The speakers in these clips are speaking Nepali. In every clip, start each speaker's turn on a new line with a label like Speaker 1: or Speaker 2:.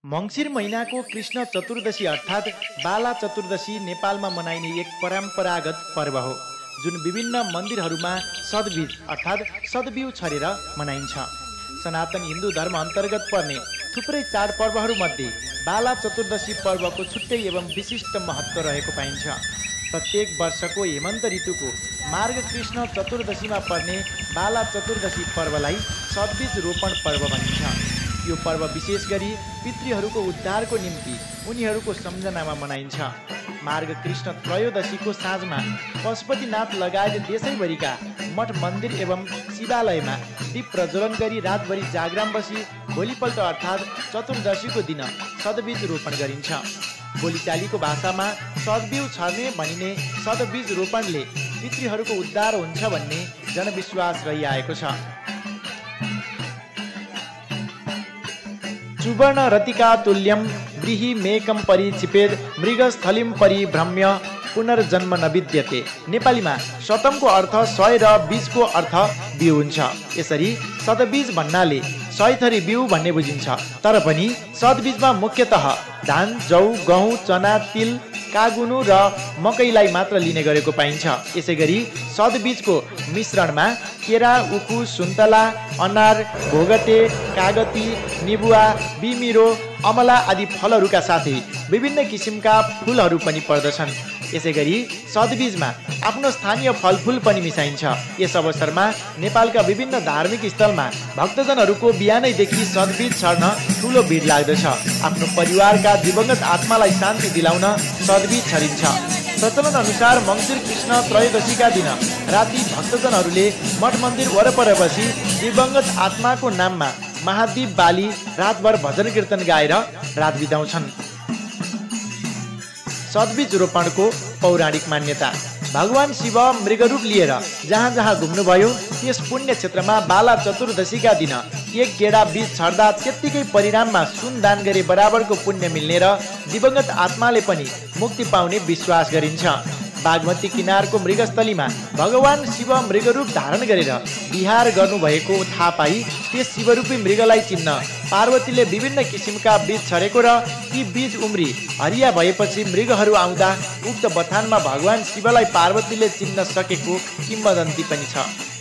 Speaker 1: मङ्सिर महिनाको कृष्ण चतुर्दशी अर्थात् बाला चतुर्दशी नेपालमा मनाइने एक परम्परागत पर्व हो, जुन विभिन्न मन्दिरहरूमा सदबीज अर्थात् सदबिउ छरेर मनाइन्छ। सनातन हिन्दू धर्म अन्तर्गत पर्ने थुप्रै चाडपर्वहरूमध्ये बाला चतुर्दशी पर्वको छुट्टै एवं विशिष्ट महत्त्व रहेको पाइन्छ। प्रत्येक वर्षको हेमन्त ऋतुको मार्ग कृष्ण चतुर्दशीमा पर्ने बाला चतुर्दशी पर्वलाई सदबीज रोपण पर्व भनिन्छ। यो पर्व विशेष गरी पितृहरूको उद्धारको निम्ति उनीहरूको सम्झनामा मनाइन्छ। मार्ग कृष्ण त्रयोदशीको साँझमा पशुपतिनाथ लगायत देशैभरिका मठ मन्दिर एवं शिवालयमा दीप प्रज्वलन गरी रातभरि जागराम बसी भोलिपल्ट अर्थात् चतुर्दशीको दिन सदबीज रोपण गरिन्छ। बोलीचालीको भाषामा सदबिउ छर्ने भनिने सदबीज रोपणले पितृहरूको उद्धार हुन्छ भन्ने जनविश्वास रहिआएको छ। सुवर्ण रतिका तुल्यम व्रीहि मेकम परिचिपेद मृगस्थलीम परिभ्रम्य पुनर्जन्म नविद्यते। नेपालीमा शतमको अर्थ 100 र बीजको अर्थ बिउ हुन्छ। यसरी सदबीज भन्नाले 100 थरी बिउ भन्ने बुझिन्छ। तर पनि सदबीजमा मुख्यतः धान, जौ, गहुँ, चना, तिल, कागुनु र मकैलाई मात्र लिने गरेको पाइन्छ। यसै गरी सदबीजको मिश्रणमा केरा, उखु, सुन्तला, अनार, भोगटे, कागती, निबुवा, बिमिरो, अमला आदि फलहरूका साथै विभिन्न किसिमका फुलहरू पनि पर्दछन्। यसै गरी सदबीजमा आफ्नो स्थानीय फलफुल पनि मिसाइन्छ। यस अवसरमा नेपालका विभिन्न धार्मिक स्थलमा भक्तजनहरूको बिहानैदेखि सदबीज छर्न ठुलो भिड लाग्दछ। आफ्नो परिवारका दिवंगत आत्मालाई शान्ति दिलाउन सदबीज छरिन्छ। प्रचलन अनुसार मङ्सिर कृष्ण त्रयोदशीका दिन राति भक्तजनहरूले मठ मन्दिर वरपर बसी दिवंगत आत्माको नाममा महादीप बाली रातभर भजन कीर्तन गाएर रात बिताउँछन्। सदबीज रोपणको पौराणिक मान्यता। भगवान शिव मृगरूप लिएर जहाँ जहाँ घुम्नुभयो त्यस पुण्य क्षेत्रमा बाला चतुर्दशीका दिन एक गेडा बीज छर्दा त्यत्तिकै परिणाममा सुन दान गरे बराबरको पुण्य मिल्ने र दिवंगत आत्माले पनि मुक्ति पाउने विश्वास गरिन्छ। बागमती किनारको मृगस्थलीमा भगवान शिव मृगरूप धारण गरेर विहार गर्नुभएको थाहा पाई त्यस शिवरूपी मृगलाई चिन्न पार्वतीले विभिन्न किसिमका बीज छरेको र ती बीज उम्री हरिया भएपछि मृगहरू आउँदा उक्त बथानमा भगवान शिवलाई पार्वतीले चिन्न सकेको किम्वदन्ती पनि छ।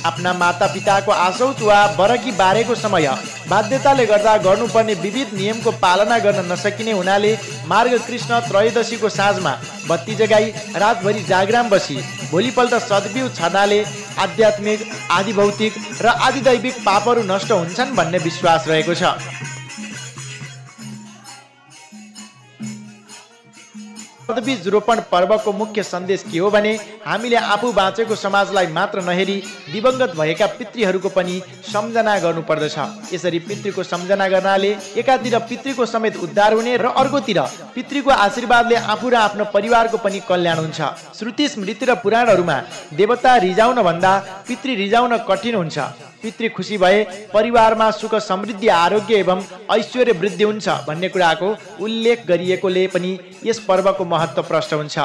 Speaker 1: आफ्ना मातापिताको आशौच वा बरकी बारेको समय बाध्यताले गर्दा गर्नुपर्ने विविध नियमको पालना गर्न नसकिने हुनाले मार्ग कृष्ण त्रयोदशीको साँझमा बत्ती जगाई रातभरि जागराम बसी भोलिपल्ट सदबिउ छर्नाले आध्यात्मिक, आदिभौतिक र आदिदैविक पापहरू नष्ट हुन्छन् भन्ने विश्वास रहेको छ। सदबीज रोपण पर्वको मुख्य सन्देश के हो भने हामीले आफू बाँचेको समाजलाई मात्र नहेरी दिवंगत भएका पितृहरूको पनि सम्झना गर्नुपर्दछ। यसरी पितृको सम्झना गर्नाले एकातिर पितृको समेत उद्धार हुने र अर्कोतिर पितृको आशीर्वादले आफू र आफ्नो परिवारको पनि कल्याण हुन्छ। श्रुति स्मृति र पुराणहरूमा देवता रिजाउन भन्दा पितृ रिजाउन कठिन हुन्छ। पितृ खुसी भए परिवारमा सुख समृद्धि आरोग्य एवं ऐश्वर्य वृद्धि हुन्छ भन्ने कुराको उल्लेख गरिएकोले पनि यस पर्वको महत्त्व प्रष्ट हुन्छ।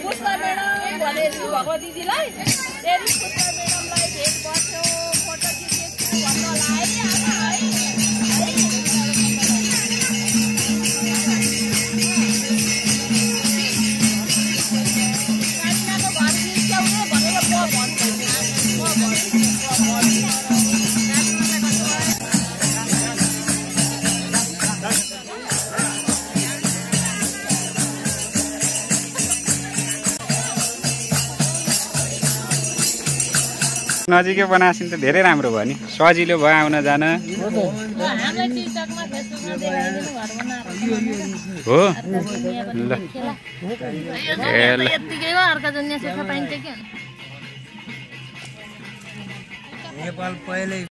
Speaker 2: पुष्पा म्याडम भने भगवतीजीलाई फेरि पुष्पा म्याडमलाई भेट गर्छु फोटो खिचेछु भन्नु होला है कालिनाको घर बिर्स्याउने भनेर म भन्छु
Speaker 3: नजिकै बनासिन त धेरै राम्रो भयो नि सजिलो भयो आउन जान हो ल
Speaker 2: यत्तिकैमा अर्का दुनियाँ पाइन्छ क्या नेपाल पहिले